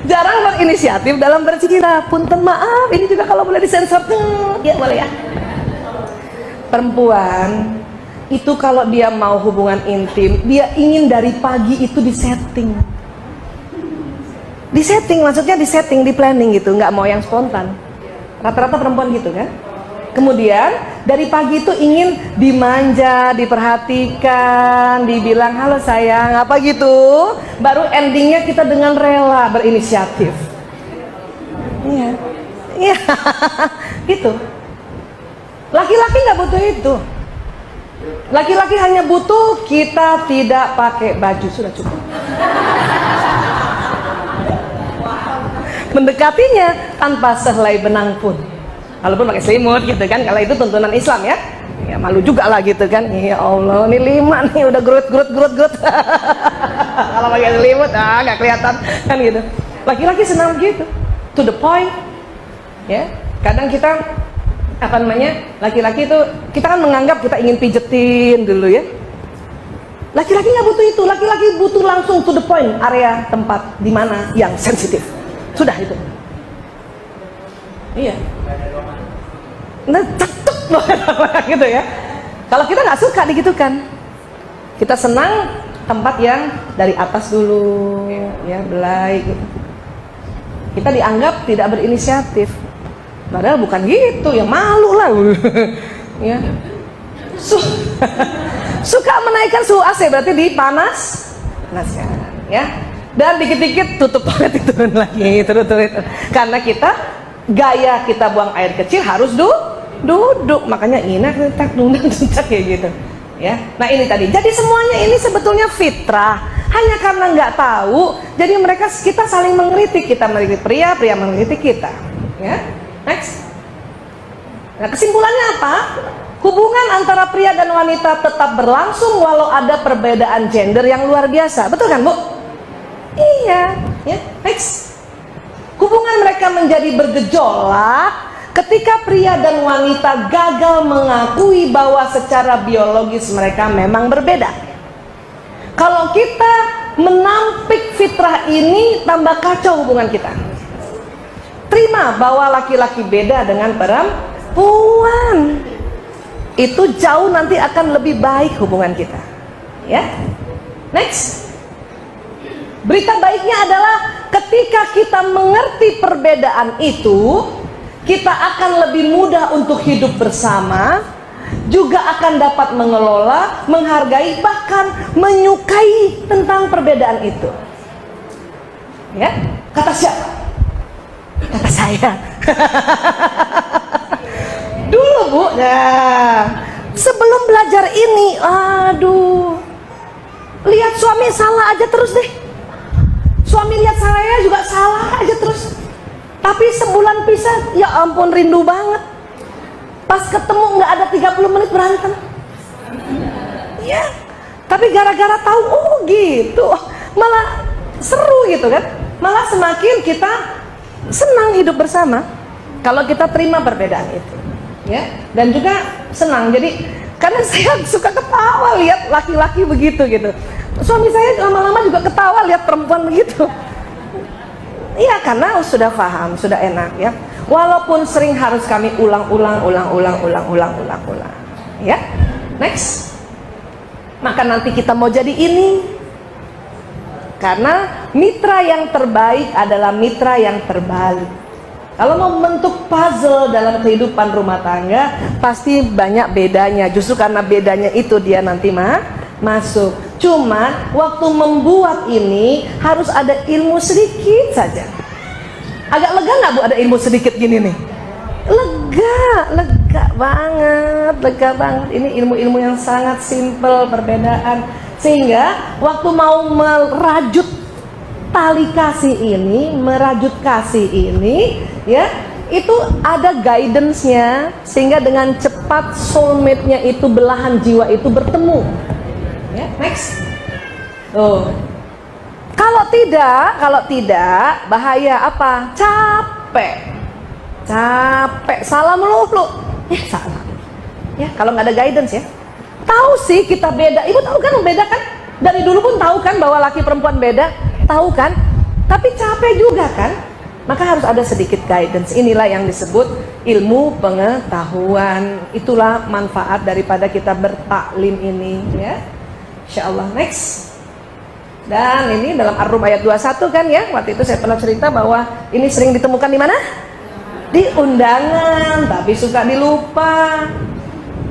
jarang berinisiatif dalam bercinta. Punten maaf, ini juga kalau boleh disensor tuh, ya boleh ya. Perempuan itu kalau dia mau hubungan intim, dia ingin dari pagi itu disetting. Disetting maksudnya disetting, di planning gitu, nggak mau yang spontan. Rata-rata perempuan gitu kan. Kemudian dari pagi itu ingin dimanja, diperhatikan, dibilang halo sayang, apa gitu. Baru endingnya kita dengan rela berinisiatif. Iya, iya, gitu. Laki-laki nggak butuh itu. Laki-laki hanya butuh kita tidak pakai baju, sudah cukup. Mendekatinya tanpa sehelai benang pun. Walaupun pakai selimut gitu kan, kalau itu tuntunan Islam ya. Ya malu juga lah gitu kan. Ya Allah, ini 5 nih udah gerut. Kalau pakai selimut nggak kelihatan kan gitu. Laki-laki senang gitu, to the point. Ya, kadang kita apa namanya, laki-laki itu kita kan menganggap kita ingin pijetin dulu ya. Laki-laki nggak butuh itu, laki-laki butuh langsung to the point, area tempat di mana yang sensitif. Sudah itu. Iya. Nah, cetuk gitu ya. Kalau kita nggak suka digitukan, kita senang tempat yang dari atas dulu, ya belai. Gitu. Kita dianggap tidak berinisiatif. Padahal bukan gitu, ya malu lah. Ya. Suka menaikkan suhu AC berarti dipanas, ya. Dan dikit-dikit tutup toilet itu lagi, turun. Karena gaya kita buang air kecil harus duduk, makanya inak tuntak kayak gitu. Ya. Nah ini tadi. Jadi semuanya ini sebetulnya fitrah. Hanya karena nggak tahu, jadi kita saling mengkritik, kita mengkritik pria mengkritik kita. Ya. Next. Nah kesimpulannya apa? Hubungan antara pria dan wanita tetap berlangsung walau ada perbedaan gender yang luar biasa. Betul kan Bu? Iya. Ya. Next. Hubungan mereka menjadi bergejolak ketika pria dan wanita gagal mengakui bahwa secara biologis mereka memang berbeda. Kalau kita menampik fitrah ini, tambah kacau hubungan kita. Terima bahwa laki-laki beda dengan perempuan. Itu jauh nanti akan lebih baik hubungan kita. Ya. Next. Berita baiknya adalah ketika kita mengerti perbedaan itu, kita akan lebih mudah untuk hidup bersama, juga akan dapat mengelola, menghargai, bahkan menyukai tentang perbedaan itu. Ya. Kata siapa? Kata saya. Dulu Bu, nah, sebelum belajar ini, aduh, lihat suami salah aja terus deh. Suami lihat saya juga salah aja terus. Tapi sebulan pisah, ya ampun rindu banget. Pas ketemu nggak ada 30 menit berantem. Ya, tapi gara-gara tahu, oh gitu, malah seru gitu kan. Malah semakin kita senang hidup bersama kalau kita terima perbedaan itu, ya. Dan juga senang. Jadi karena saya suka ketawa lihat laki-laki begitu gitu. Suami saya lama-lama juga ketawa lihat perempuan begitu. Iya, karena sudah paham, sudah enak ya. Walaupun sering harus kami ulang-ulang. Ya. Next. Maka nanti kita mau jadi ini. Karena mitra yang terbaik adalah mitra yang terbalik. Kalau mau membentuk puzzle dalam kehidupan rumah tangga, pasti banyak bedanya. Justru karena bedanya itu dia nanti masuk. Cuma waktu membuat ini harus ada ilmu sedikit saja. Agak lega nggak Bu ada ilmu sedikit gini nih? Lega banget. Ini ilmu-ilmu yang sangat simple, perbedaan. Sehingga waktu mau merajut tali kasih ini, merajut kasih ini, ya, itu ada guidance-nya sehingga dengan cepat soulmate-nya itu, belahan jiwa itu bertemu. Ya, next. Tuh. Kalau tidak bahaya apa? Capek, salah melulu. Ya salah. Ya kalau nggak ada guidance ya. Tahu sih kita beda. Ibu tahu kan membedakan? Dari dulu pun tahu kan bahwa laki perempuan beda? Tahu kan? tapi capek juga kan. Maka harus ada sedikit guidance. Inilah yang disebut ilmu pengetahuan. Itulah manfaat daripada kita bertaklim ini, ya. Insyaallah. Next. Dan ini dalam Ar-Rum ayat 21 kan ya. Waktu itu saya pernah cerita bahwa ini sering ditemukan di mana? Di undangan, tapi suka dilupa.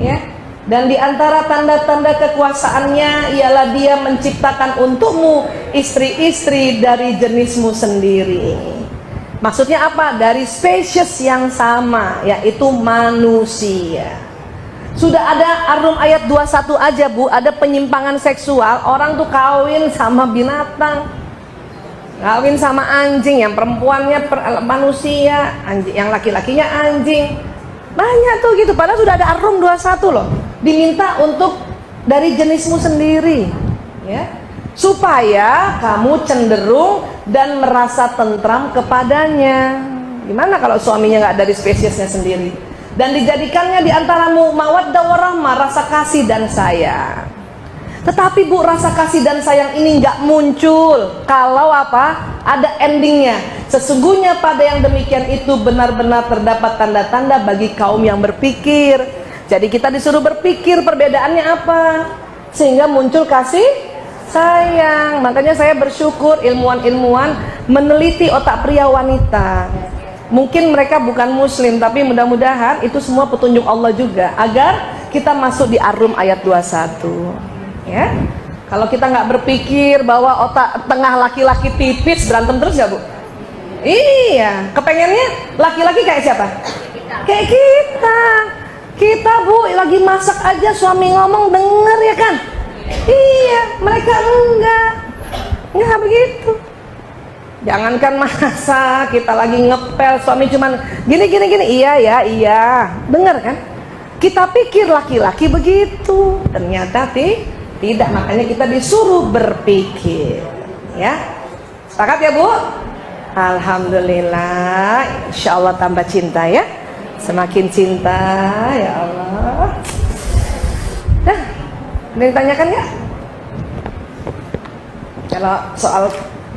Ya. Dan di antara tanda-tanda kekuasaannya ialah dia menciptakan untukmu istri-istri dari jenismu sendiri. Maksudnya apa? Dari spesies yang sama, yaitu manusia. Sudah ada Ar-Rum ayat 21 aja Bu, ada penyimpangan seksual. Orang tuh kawin sama binatang, kawin sama anjing. Yang perempuannya manusia, anjing, yang laki-lakinya anjing. Banyak tuh gitu, padahal sudah ada Ar-Rum 21 loh. Diminta untuk dari jenismu sendiri, ya, supaya kamu cenderung dan merasa tentram kepadanya. Gimana kalau suaminya nggak dari spesiesnya sendiri? Dan dijadikannya di antaramu mawaddah warahmah, rasa kasih dan sayang. Tetapi Bu, rasa kasih dan sayang ini nggak muncul kalau apa? Ada endingnya. Sesungguhnya pada yang demikian itu benar-benar terdapat tanda-tanda bagi kaum yang berpikir. Jadi kita disuruh berpikir perbedaannya apa, sehingga muncul kasih sayang. Makanya saya bersyukur ilmuwan-ilmuwan meneliti otak pria wanita. Mungkin mereka bukan muslim, tapi mudah-mudahan itu semua petunjuk Allah juga, agar kita masuk di Ar-Rum ayat 21. Ya, kalau kita nggak berpikir bahwa otak tengah laki-laki tipis, berantem terus nggak Bu? Iya, kepengennya laki-laki kayak siapa? Kayak kita. Kita Bu, lagi masak aja suami ngomong denger ya kan? Iya, mereka enggak begitu. Jangankan masak, kita lagi ngepel, suami cuman gini, iya, dengar kan? Kita pikir laki-laki begitu, ternyata tidak. Makanya kita disuruh berpikir, ya. Sepakat ya Bu? Alhamdulillah, insya Allah tambah cinta ya, semakin cinta ya Allah. Dah, ada yang ditanyakan nggak? Kalau soal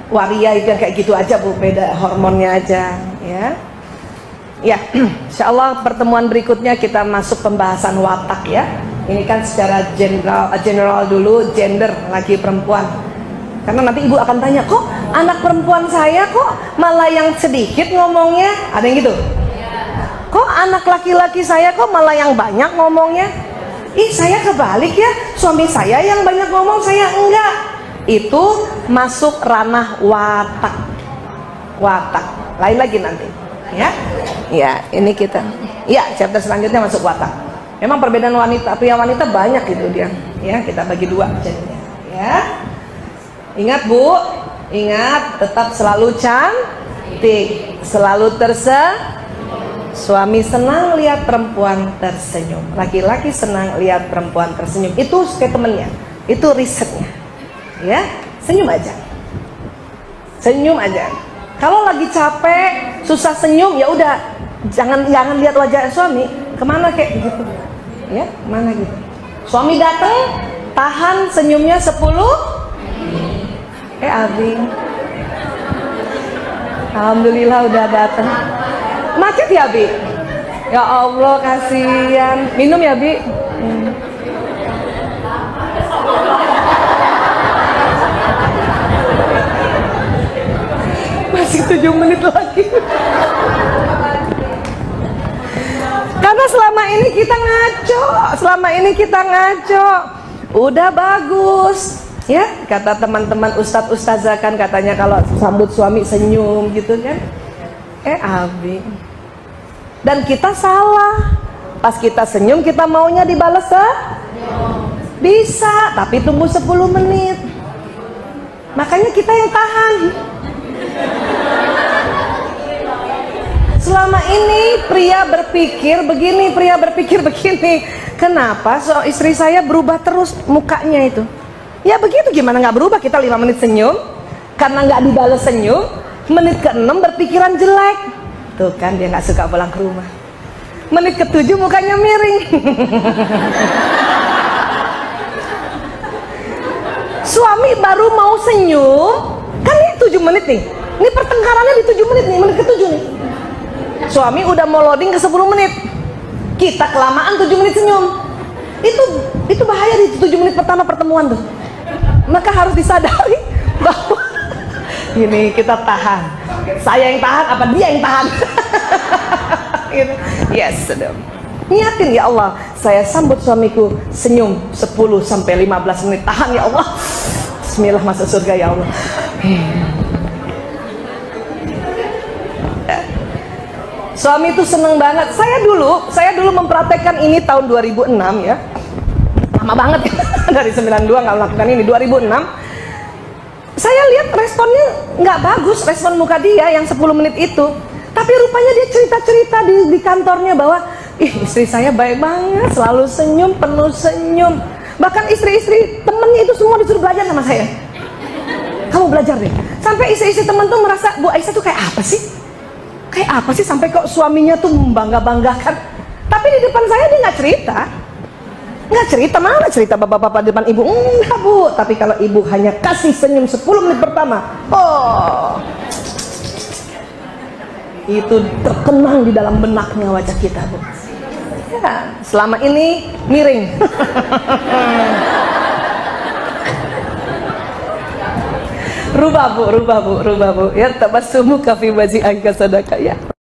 waria itu kayak gitu aja Bu, beda hormonnya aja ya. Ya, insya Allah pertemuan berikutnya kita masuk pembahasan watak ya. Ini kan secara general dulu, gender laki perempuan. Karena nanti ibu akan tanya, kok anak perempuan saya kok malah yang sedikit ngomongnya, ada yang gitu. Kok anak laki-laki saya kok malah yang banyak ngomongnya? Ih, saya kebalik ya, suami saya yang banyak ngomong, saya enggak. Itu masuk ranah watak. Lain lagi nanti ya. Ya, ini kita. Ya, chapter selanjutnya masuk watak. Memang perbedaan pria wanita banyak gitu dia. Ya, kita bagi dua jadinya. Ya. Ingat Bu, ingat tetap selalu cantik, selalu suami senang lihat perempuan tersenyum, laki-laki senang lihat perempuan tersenyum. Itu statementnya, itu risetnya. Ya, senyum aja. Kalau lagi capek, susah senyum, ya udah, jangan lihat wajah suami, kemana kayak gitu, ya, mana gitu. Suami datang, tahan senyumnya 10. Abi, alhamdulillah udah datang. Macet ya Abi? Ya Allah kasihan. Minum ya Abi. Masih 7 menit lagi. Karena selama ini kita ngaco. Udah bagus. Ya, kata teman-teman ustadz-ustazah kan katanya kalau sambut suami senyum gitu kan. Abi. Dan kita salah. Pas kita senyum kita maunya dibalas bisa, tapi tunggu 10 menit. Makanya kita yang tahan. Selama ini pria berpikir begini, kenapa istri saya berubah terus mukanya itu? Ya begitu, gimana nggak berubah? Kita 5 menit senyum, karena nggak dibalas senyum, menit ke-6 berpikiran jelek. Tuh kan dia nggak suka pulang ke rumah. Menit ke-7 mukanya miring. Suami baru mau senyum, kan ini 7 menit nih. Ini pertengkarannya di 7 menit nih, menit ke-7 nih. Suami udah mau loading ke 10 menit. Kita kelamaan 7 menit senyum. Itu bahaya di 7 menit pertama pertemuan tuh. Maka harus disadari bahwa ini kita tahan. Saya yang tahan apa dia yang tahan? Gitu. Yes, sudah. Niatin, ya Allah, saya sambut suamiku senyum 10 sampai 15 menit. Tahan ya Allah. Bismillah, masuk surga ya Allah. Suami itu seneng banget. Saya dulu mempraktekkan ini tahun 2006 ya. Lama banget ya. Dari 92 nggak melakukan ini. 2006 saya lihat responnya nggak bagus, respon muka dia yang 10 menit itu. Tapi rupanya dia cerita-cerita di kantornya bahwa istri saya baik banget, selalu senyum, penuh senyum. Bahkan istri-istri temennya itu semua disuruh belajar sama saya. Kamu belajar deh. Sampai istri-istri temen tuh merasa, Bu Aisyah tuh kayak apa sih? Kayak apa sih sampai kok suaminya tuh membangga-banggakan. Tapi di depan saya dia nggak cerita. Nggak cerita, mana cerita bapak-bapak di depan ibu. Enggak Bu, tapi kalau ibu hanya kasih senyum 10 menit pertama, oh, itu terkenang di dalam benaknya wajah kita Bu. Ya, selama ini miring. Rubah bu. Ya, tabassumu kafi waji angka sadaka ya.